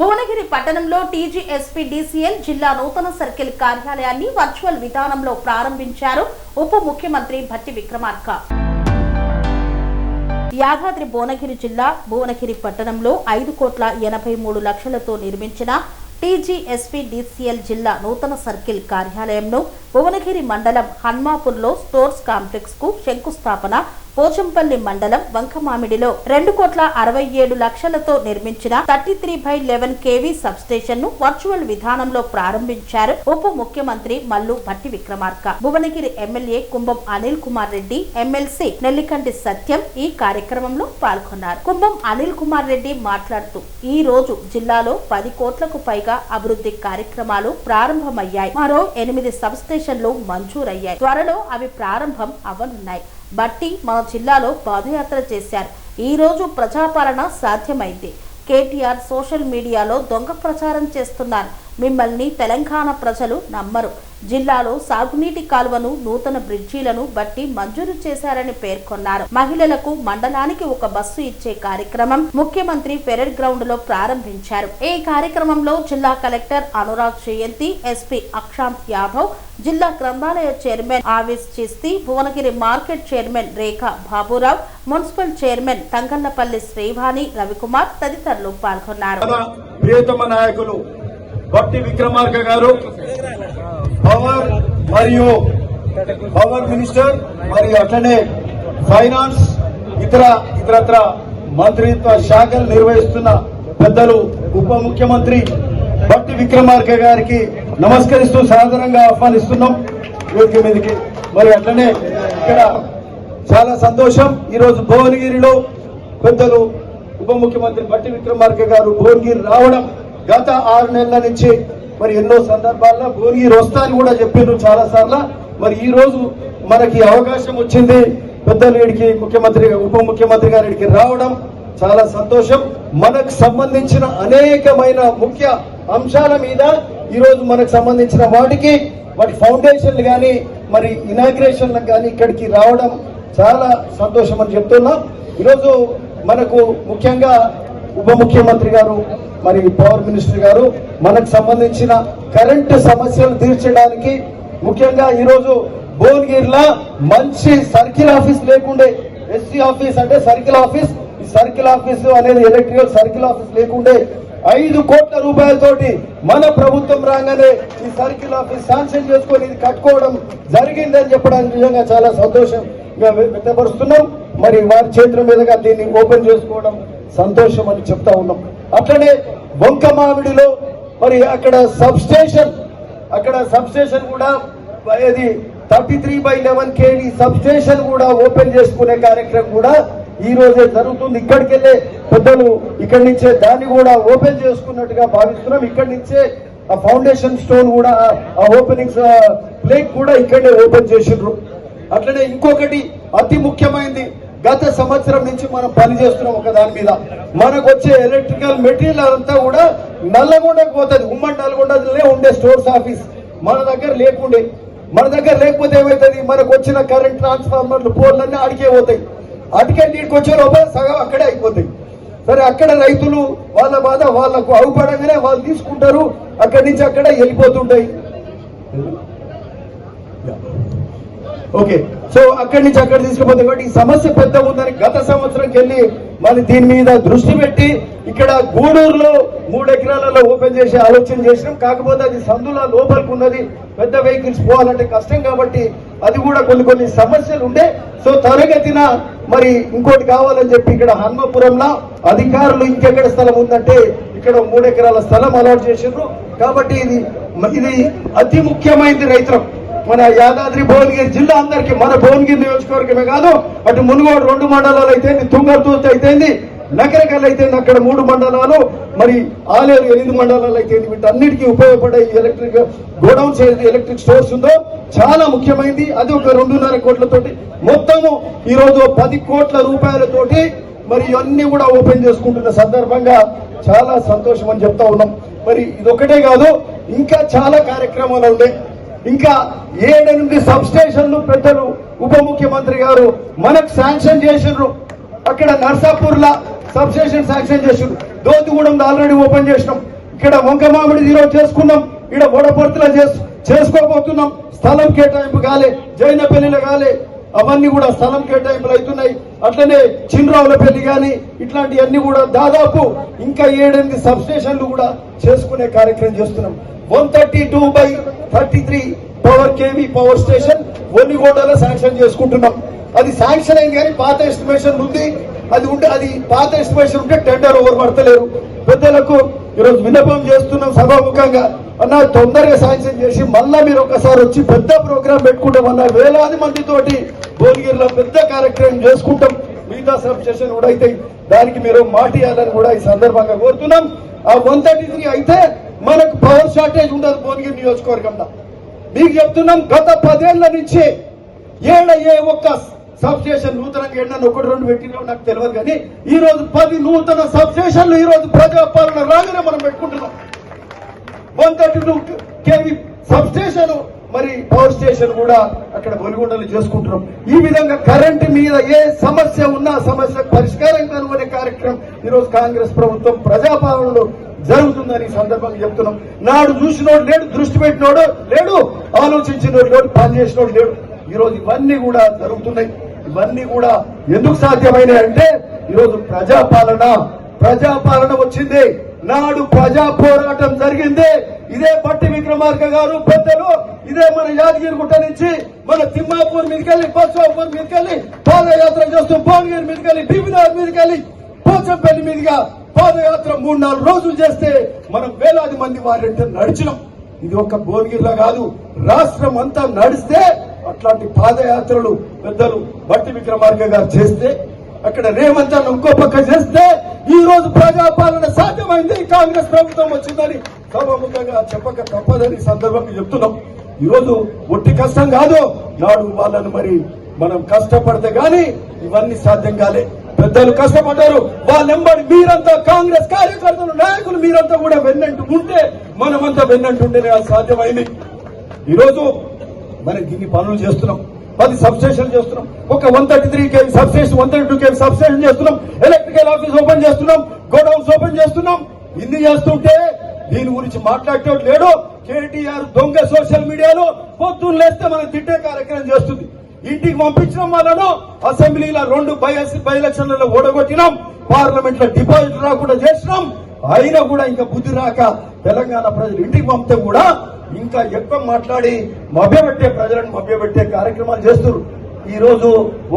భువనగిరి పట్టణంలో టీజీఎస్పీడీసీఎల్ జిల్లా నూతన సర్కిల్ కార్యాలయాన్ని వర్చువల్ విధానంలో ప్రారంభించారు ఉప ముఖ్యమంత్రి భట్టి విక్రమార్క. యాదాద్రి భువనగిరి జిల్లా భువనగిరి పట్టణంలో 5,83,00,000తో నిర్మించిన టీజీఎస్పీడీసీఎల్ జిల్లా నూతన సర్కిల్ కార్యాలయంలో భువనగిరి మండలం హన్మాపూర్లో స్టోర్స్ కాంప్లెక్స్ కు శంకుస్థాపన, పోచంపల్లి మండలం వంకమామిడిలో 2,67,00,000తో నిర్మించిన 33/11 kV సబ్స్టేషన్ ను వర్చువల్ విధానంలో ప్రారంభించారు ఉప ముఖ్యమంత్రి మల్లు భట్టి విక్రమార్క. భువనగిరి ఎమ్మెల్యే కుంభం అనిల్ కుమార్ రెడ్డి, ఎమ్మెల్సీ నెల్లికంటి సత్యం ఈ కార్యక్రమంలో పాల్గొన్నారు. కుంభం అనిల్ కుమార్ రెడ్డి మాట్లాడుతూ ఈ రోజు జిల్లాలో 10 కోట్లకు పైగా అభివృద్ధి కార్యక్రమాలు ప్రారంభమయ్యాయి. మరో 8 సబ్స్టేషన్లు మంజూరయ్యాయి. త్వరలో అవి ప్రారంభం అవ్వనున్నాయి. బట్టి మన జిల్లాలో పాదయాత్ర చేశారు. ఈ రోజు ప్రజాపాలన సాధ్యమైంది. కేటీఆర్ సోషల్ మీడియాలో దొంగ ప్రచారం చేస్తున్నారు. మిమ్మల్ని తెలంగాణ ప్రజలు నమ్మరు. జిల్లాలో సాగునీటి కాలువను, నూతన బ్రిడ్జీలను బట్టి మంజూరు చేశారని పేర్కొన్నారు. మహిళలకు మండలానికి ఒక బస్సు ఇచ్చే కార్యక్రమం ముఖ్యమంత్రి పెరేడ్ గ్రౌండ్ లో ప్రారంభించారు. ఈ కార్యక్రమంలో జిల్లా కలెక్టర్ అనురాగ్ జయంతి, ఎస్పీ అక్షాంత్ యాదవ్, జిల్లా గ్రంథాలయ chairman Avis Chishti, Bhuvanagiri market chairman Rekha Baburao, municipal chairman Thangallapalli Srivani Ravikumar తదితరులు పాల్గొన్నారు. ప్రియతమ నాయకులు భట్టి విక్రమార్క గారు, పవర్ మినిస్టర్ మరియు అట్లనే ఫైనాన్స్ ఇతరత్ర మంత్రిత్వ శాఖలు నిర్వహిస్తున్న పెద్దలు ఉప ముఖ్యమంత్రి భట్టి విక్రమార్క గారికి నమస్కరిస్తూ సాధారణంగా ఆహ్వానిస్తున్నాం వేదిక మీదకి. మరి అట్లనే ఇక్కడ చాలా సంతోషం, ఈరోజు భువనగిరిలో పెద్దలు ఉప ముఖ్యమంత్రి భట్టి విక్రమార్క గారు భువనగిరి రావడం. గత 6 నెలల నుంచి మరి ఎన్నో సందర్భాల్లో భువనగిరి వస్తారని కూడా చెప్పారు చాలా సార్లు. మరి ఈ రోజు మనకి అవకాశం వచ్చింది పెద్దలు వీడికి ముఖ్యమంత్రి ఉప ముఖ్యమంత్రి గారికి రావడం చాలా సంతోషం. మనకు సంబంధించిన అనేకమైన ముఖ్య అంశాల మీద ఈరోజు మనకు సంబంధించిన వాటి ఫౌండేషన్లు కానీ మరి ఇనాగ్రేషన్లకు కానీ ఇక్కడికి రావడం చాలా సంతోషం అని చెప్తున్నాం. ఈరోజు మనకు ముఖ్యంగా ఉప ముఖ్యమంత్రి గారు మరి పవర్ మినిస్టర్ గారు మనకు సంబంధించిన కరెంటు సమస్యలు తీర్చడానికి ముఖ్యంగా ఈరోజు భువనగిరిలో మంచి సర్కిల్ ఆఫీస్ లేకుండే, ఎస్సీ ఆఫీస్ అంటే సర్కిల్ ఆఫీస్, ఈ సర్కిల్ ఆఫీస్ అనేది ఎలక్ట్రికల్ సర్కిల్ ఆఫీస్ లేకుండే 5 కోట్ల రూపాయలతోటి మన ప్రభుత్వం రాగానే ఈ సర్కిల్ ఆఫీస్ శాంక్షన్ చేసుకొని ఇది కట్టుకోవడం జరిగిందని చెప్పడానికి నిజంగా చాలా సంతోషంగా వ్యక్తపరుస్తున్నాం. మరి వారి చేతుల మీదుగా దీన్ని ఓపెన్ చేసుకోవడం సంతోషం అని చెప్తా ఉన్నాం. అట్లనే వంకమామిడిలో మరి అక్కడ సబ్స్టేషన్ కూడా ఇది 33/11 kV సబ్స్టేషన్ కూడా ఓపెన్ చేసుకునే కార్యక్రమం కూడా ఈ రోజే జరుగుతుంది. ఇక్కడికి వెళ్ళే పెద్దలు ఇక్కడి నుంచే దాన్ని కూడా ఓపెన్ చేసుకున్నట్టుగా భావిస్తున్నాం. ఇక్కడి నుంచే ఆ ఫౌండేషన్ స్టోన్ కూడా ఆ ఓపెనింగ్ ప్లేట్ కూడా ఇక్కడే ఓపెన్ చేసిండ్రు. అట్లనే ఇంకొకటి అతి ముఖ్యమైనది, గత సంవత్సరం నుంచి మనం పనిచేస్తున్నాం ఒక దాని మీద. మనకు వచ్చే ఎలక్ట్రికల్ మెటీరియల్ అంతా కూడా నల్లగొండకు పోతుంది. ఉమ్మడి నల్గొండలే ఉండే స్టోర్స్ ఆఫీస్ మన దగ్గర లేకుండే. మన దగ్గర లేకపోతే ఏమవుతుంది, మనకు వచ్చిన కరెంట్ ట్రాన్స్ఫార్మర్లు పోర్లన్నీ అడిగే పోతాయి. అటుకే నీటికి వచ్చే లోపల సగం అక్కడే అయిపోతాయి. సరే, అక్కడ రైతులు వాళ్ళ బాధ వాళ్ళకు అవుపడంగానే వాళ్ళు తీసుకుంటారు, అక్కడి నుంచి అక్కడ వెళ్ళిపోతుంటాయి. ఓకే, సో అక్కడి నుంచి అక్కడ తీసుకుపోతే కాబట్టి ఈ సమస్య పెద్ద ఉందని గత సంవత్సరంకి వెళ్ళి మరి దీని మీద దృష్టి పెట్టి ఇక్కడ గూడూరులో 3 ఎకరాలలో ఓపెన్ చేసే ఆలోచన చేసినాం. కాకపోతే అది సందుల లోపలికి ఉన్నది, పెద్ద వెహికల్స్ పోవాలంటే కష్టం కాబట్టి అది కూడా కొన్ని సమస్యలు ఉండే. సో త్వరగతిన మరి ఇంకోటి కావాలని చెప్పి ఇక్కడ హన్మపురంలో అధికారులు ఇంకెక్కడ స్థలం ఉందంటే ఇక్కడ 3 ఎకరాల స్థలం అలాట్ చేసిండ్రు. కాబట్టి ఇది అతి ముఖ్యమైనది రైతులకు. మన యాదాద్రి భువనగిరి జిల్లా అందరికీ, మన భువనగిరి నియోజకవర్గమే కాదు, అటు మునుగోడు 2 మండలాలు అయితేంది, తుంగర్తూర్తి అయితేంది, నకరకల్ అయితేంది, అక్కడ 3 మండలాలు, మరి ఆలేరు 8 మండలాలు అయితేంది. వీటన్నిటికీ ఉపయోగపడే ఎలక్ట్రిక్ గోడౌన్స్ ఎలక్ట్రిక్ స్టోర్స్ ఉందో చాలా ముఖ్యమైనది. అది ఒక 2.5 కోట్లతోటి మొత్తము ఈరోజు 10 కోట్ల రూపాయలతోటి మరి ఇవన్నీ కూడా ఓపెన్ చేసుకుంటున్న సందర్భంగా చాలా సంతోషం అని చెప్తా ఉన్నాం. మరి ఇదొక్కటే కాదు, ఇంకా చాలా కార్యక్రమాలు ఉన్నాయి. ఇంకా 7 సబ్స్టేషన్లు పెద్దలు ఉప ముఖ్యమంత్రి గారు మనకు శాంక్షన్ చేసిండ్రు. అక్కడ నర్సాపూర్లో సబ్స్టేషన్ శాంక్షన్ చేసిండ్రు. దోతిగూడెం ఆల్రెడీ ఓపెన్ చేసినాం, ఇక్కడ వంక మామిడి ఈరోజు చేసుకున్నాం, ఇక్కడ వడపర్తిలో చేసుకోబోతున్నాం. స్థలం కేటాయింపు కాలే, జైనపల్లిలో కాలే, అవన్నీ కూడా స్థలం కేటాయింపులు అవుతున్నాయి. అట్లనే చిన్రావులపల్లి కానీ ఇట్లాంటివన్నీ కూడా దాదాపు ఇంకా 7-8 సబ్ స్టేషన్లు కూడా చేసుకునే కార్యక్రమం చేస్తున్నాం. 132/33 పవర్ కేవీ పవర్ స్టేషన్ ఒన్నిగోడలో శాంక్షన్ చేసుకుంటున్నాం. అది శాంక్షన్ అయింది కానీ పాత ఎస్టిమేషన్ ఉంది, అది పాత ఎస్టిమేషన్ ఉంటే టెండర్ ఓవర్ పడతలేరు. పెద్దలకు ఈరోజు విన్నపం చేస్తున్నాం సభాముఖంగా, అన్న తొందరగా శాంక్షన్ చేసి మళ్ళా మీరు ఒకసారి వచ్చి పెద్ద ప్రోగ్రాం పెట్టుకుంటామన్నా, వేలాది మందితోటి భువనగిరిలో పెద్ద కార్యక్రమం చేసుకుంటాం. మిగతా సబ్ స్టేషన్ కూడా అయితే దానికి మీరు మాటియాలని కూడా ఈ సందర్భంగా కోరుతున్నాం. ఆ 133 అయితే మనకు పవర్ షార్టేజ్ ఉండదు భువనగిరి నియోజకవర్గంలో. మీకు చెప్తున్నాం, గత 10 ఏళ్ల నుంచి ఏ ఒక్క సబ్ స్టేషన్ నూతనంగా ఎన్నో 1-2 పెట్టినా నాకు తెలియదు, కానీ ఈ రోజు 10 నూతన సబ్ స్టేషన్లు ఈ రోజు ప్రజాపాలన రాగానే మనం పెట్టుకుంటున్నాం. 132 కేవీ సబ్ స్టేషన్, మరి పవర్ స్టేషన్ కూడా అక్కడ బొలిగొండలు చేసుకుంటున్నాం. ఈ విధంగా కరెంటు మీద ఏ సమస్య ఉన్నా సమస్య పరిష్కారం కనుగొనే కార్యక్రమం ఈరోజు కాంగ్రెస్ ప్రభుత్వం ప్రజాపాలనలో జరుగుతుందని సందర్భంగా చెప్తున్నాం. నాడు చూసినోడు లేడు, దృష్టి పెట్టినోడు లేడు, ఆలోచించినోడు లేడు, పనిచేసినోడు లేడు. ఈరోజు ఇవన్నీ కూడా జరుగుతున్నాయి. ఇవన్నీ కూడా ఎందుకు సాధ్యమైనాయి అంటే ఈరోజు ప్రజాపాలన వచ్చింది. నాడు ప్రజా పోరాటం జరిగింది. ఇదే బట్టి విక్రమార్క గారు పెద్దలు, ఇదే మన యాదగిరిగుట్ట నుంచి మన తిమ్మాపూర్ మీదకెళ్ళి, బస్వాపూర్ మీదకెళ్ళి పాదయాత్ర చేస్తూ భువనగిరి మీదకెళ్ళి, బీబీనాథ్ మీదకెళ్ళి, పోచంపల్లి మీదుగా పాదయాత్ర 3-4 రోజులు చేస్తే మనం వేలాది మంది వారింట నడిచినాం. ఇది ఒక భువనగిరిలో కాదు, రాష్ట్రం అంతా నడిస్తే అట్లాంటి పాదయాత్రలు పెద్దలు బట్టి విక్రమార్క గారు చేస్తే, అక్కడ రేవంత్ అన్న ఇంకో పక్క చేస్తే ఈ రోజు ప్రజాపాలన సాధ్యమైంది. కాంగ్రెస్ ప్రభుత్వం వచ్చిందని సభాముఖంగా చెప్పక తప్పదని సందర్భంగా చెప్తున్నాం. ఈ రోజు ఒట్టి కష్టం కాదు, నాడు వాళ్ళను మరి మనం కష్టపడితే గాని ఇవన్నీ సాధ్యం కాలే. పెద్దలు కష్టపడ్డారు, వాళ్ళెంబడి మీరంతా కాంగ్రెస్ కార్యకర్తలు నాయకులు మీరంతా కూడా వెన్నంటూ ఉంటే మనమంతా వెన్నంటుంటేనే అది సాధ్యమైంది. ఈరోజు మనం ఇన్ని పనులు చేస్తున్నాం, 10 సబ్ స్టేషన్లు చేస్తున్నాం, ఒక 133 KV sub station, 132 KV sub station చేస్తున్నాం, ఎలక్ట్రికల్ ఆఫీస్ ఓపెన్ చేస్తున్నాం, గోడౌన్స్ ఓపెన్ చేస్తున్నాం. ఇన్ని చేస్తుంటే దీని గురించి మాట్లాడేటోడు లేడు. కేటీఆర్ దొంగ సోషల్ మీడియాలో పొద్దున్న లేస్తే మనం తిట్టే కార్యక్రమం చేస్తుంది. ఇంటికి పంపించిన వాళ్ళను అసెంబ్లీలో 2 బై ఎలక్షన్లలో ఓడగొట్టినాం, పార్లమెంట్ లో డిపాజిట్ రాకుండా చేసినాం. అయినా కూడా ఇంకా బుద్ధి రాక తెలంగాణ ప్రజలు ఇంటికి పంపితే కూడా ఇంకా ఎక్కువ మాట్లాడి ప్రజలను మభ్యపెట్టే కార్యక్రమాలు చేస్తున్నారు. ఈ రోజు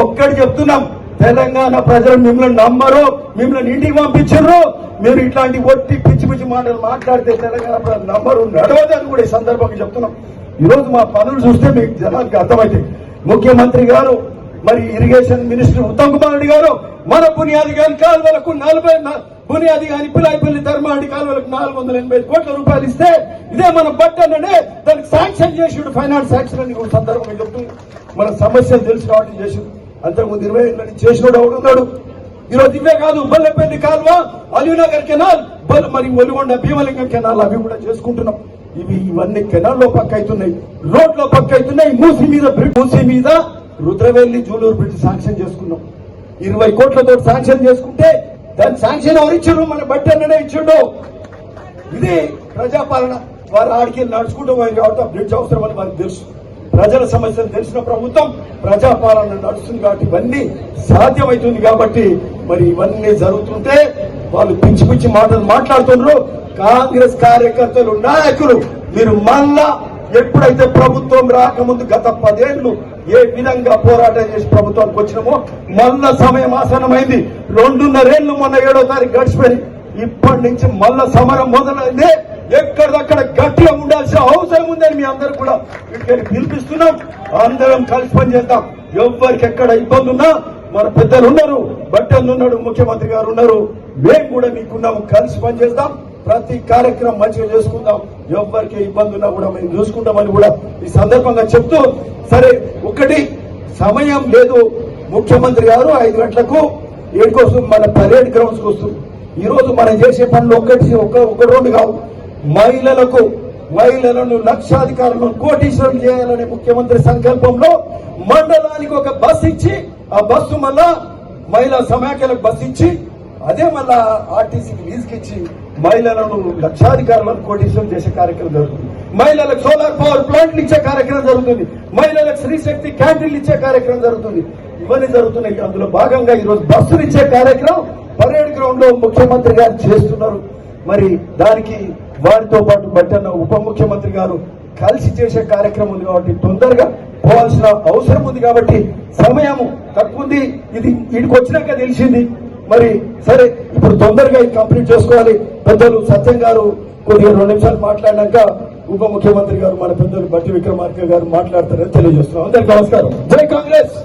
ఒక్కటి చెప్తున్నాం, తెలంగాణ ప్రజలు మిమ్మల్ని నమ్మరు, మిమ్మల్ని ఇంటికి పంపించరు. మీరు ఇట్లాంటి ఒట్టి పిచ్చి పిచ్చి మాటలు మాట్లాడితే తెలంగాణ ప్రజలు నమ్మరు, నడవదని కూడా ఈ సందర్భంగా చెప్తున్నాం. ఈ రోజు మా పనులు చూస్తే మీకు జనానికి అర్థమైతే, ముఖ్యమంత్రి గారు మరి ఇరిగేషన్ మినిస్టర్ ఉత్తమ్ కుమార్ రెడ్డి గారు మన బునియాది గారి కాలువలకు 40 బునియాది గారి పిలాయిపల్లి ధర్మాడి కాలువలకు 480 కోట్ల రూపాయలు ఇస్తే ఇదే మన బట్టనే దానికి శాంక్షన్ చేసిండు, ఫైనాన్స్ శాంక్షన్ అని కూడా సందర్భంగా చెప్తుంది. మన సమస్యలు తెలుసు కాబట్టి చేసిండు. అంతకుముందు 20 ఏళ్ళ నుంచి చేసినోడు ఎవడున్నాడు? ఈరోజు ఇవే కాదు, బల్లెపల్లి కాలువ, అలీనగర్ కెనాల్, మరి ఒలిగొండ భీమలింగం కెనాల్ అవి కూడా చేసుకుంటున్నాం. ఇవన్నీ కెనాల్లో పక్క అవుతున్నాయి, రోడ్లో పక్క అవుతున్నాయి. మూసీ మీద రుద్రవెల్లి జూలూరు బ్రిడ్జ్ శాంక్షన్ చేసుకున్నాం. 20 కోట్లతో శాంక్షన్ చేసుకుంటే దాని శాంక్షన్ ఎవరు ఇచ్చారు? మన బట్టి అన్ననే ఇచ్చిండు. ఇది ప్రజాపాలన. వారు ఆడికి నడుచుకుంటూ పోయింది కాబట్టి బ్రిడ్జ్ అవసరం అని మనకు తెలుసు. ప్రజల సమస్యలు తెలిసిన ప్రభుత్వం ప్రజాపాలన నడుస్తుంది కాబట్టి ఇవన్నీ సాధ్యమవుతుంది. కాబట్టి మరి ఇవన్నీ జరుగుతుంటే వాళ్ళు పిచ్చి పిచ్చి మాటలు మాట్లాడుతున్నారు. కాంగ్రెస్ కార్యకర్తలు నాయకులు మీరు మళ్ళా ఎప్పుడైతే ప్రభుత్వం రాకముందు గత 10 ఏళ్లు ఏ విధంగా పోరాటం చేసి ప్రభుత్వానికి వచ్చినామో మళ్ళా సమయం ఆసనమైంది. 2.5 ఏళ్లు మొన్న 7వ తారీఖు గడిచిపోయి ఇప్పటి నుంచి మళ్ళా సమరం మొదలైంది. ఎక్కడిదక్కడ గట్టిగా ఉండాల్సిన అవసరం ఉందని మీ అందరూ కూడా ఇక్కడికి పిలిపిస్తున్నాం. అందరం కలిసి పనిచేద్దాం. ఎవరికి ఎక్కడ ఇబ్బంది ఉన్నా మన పెద్దలు ఉన్నారు, బట్టలు ఉన్నాడు, ముఖ్యమంత్రి గారు ఉన్నారు, మేము కూడా మీకున్నాము. కలిసి పనిచేద్దాం. ప్రతి కార్యక్రమం మంచిగా చేసుకుందాం. ఎవరికి ఇబ్బంది ఉన్నా కూడా మేము చూసుకుంటామని కూడా ఈ సందర్భంగా చెప్తూ, సరే ఒకటి సమయం లేదు. ముఖ్యమంత్రి గారు 5 గంటలకు ఏడుకోసం మన పరేడ్ గ్రౌండ్స్ కి వస్తుంది. ఈ రోజు మనం చేసే పనులు ఒక 2 కావు. మహిళలను లక్షాధికారులను కోటీశ్వరులు చేయాలనే ముఖ్యమంత్రి సంకల్పంలో మండలానికి ఒక బస్సు ఇచ్చి, ఆ బస్సు మళ్ళా మహిళా సమాఖ్యలకు బస్సు ఇచ్చి అదే మళ్ళా ఆర్టీసీకి లీజుకి ఇచ్చి మహిళలను లక్షాధికారులను కోటీశ్వరం చేసే కార్యక్రమం జరుగుతుంది. మహిళలకు సోలార్ పవర్ ప్లాంట్లు ఇచ్చే కార్యక్రమం జరుగుతుంది. మహిళలకు శ్రీశక్తి క్యాంటీన్లు ఇచ్చే కార్యక్రమం జరుగుతుంది. ఇవన్నీ జరుగుతున్నాయి. అందులో భాగంగా ఈరోజు బస్సులు ఇచ్చే కార్యక్రమం పరేడ్ గ్రౌండ్ లో ముఖ్యమంత్రి గారు చేస్తున్నారు. మరి దానికి వారితో పాటు బట్టన్న ఉప ముఖ్యమంత్రి గారు కలిసి చేసే కార్యక్రమం ఉంది కాబట్టి తొందరగా పోవాల్సిన అవసరం ఉంది. కాబట్టి సమయం తక్కువ ఉంది. ఇది వీడికి వచ్చినాక తెలిసింది. మరి సరే ఇప్పుడు తొందరగా ఇది కంప్లీట్ చేసుకోవాలి. పెద్దలు సత్యం గారు కొద్దిగా 2 నిమిషాలు మాట్లాడినాక ఉప ముఖ్యమంత్రి గారు మన పెద్దలు బట్టి విక్రమార్క గారు మాట్లాడతారని తెలియజేస్తున్నాం. అందరికీ నమస్కారం. జై కాంగ్రెస్.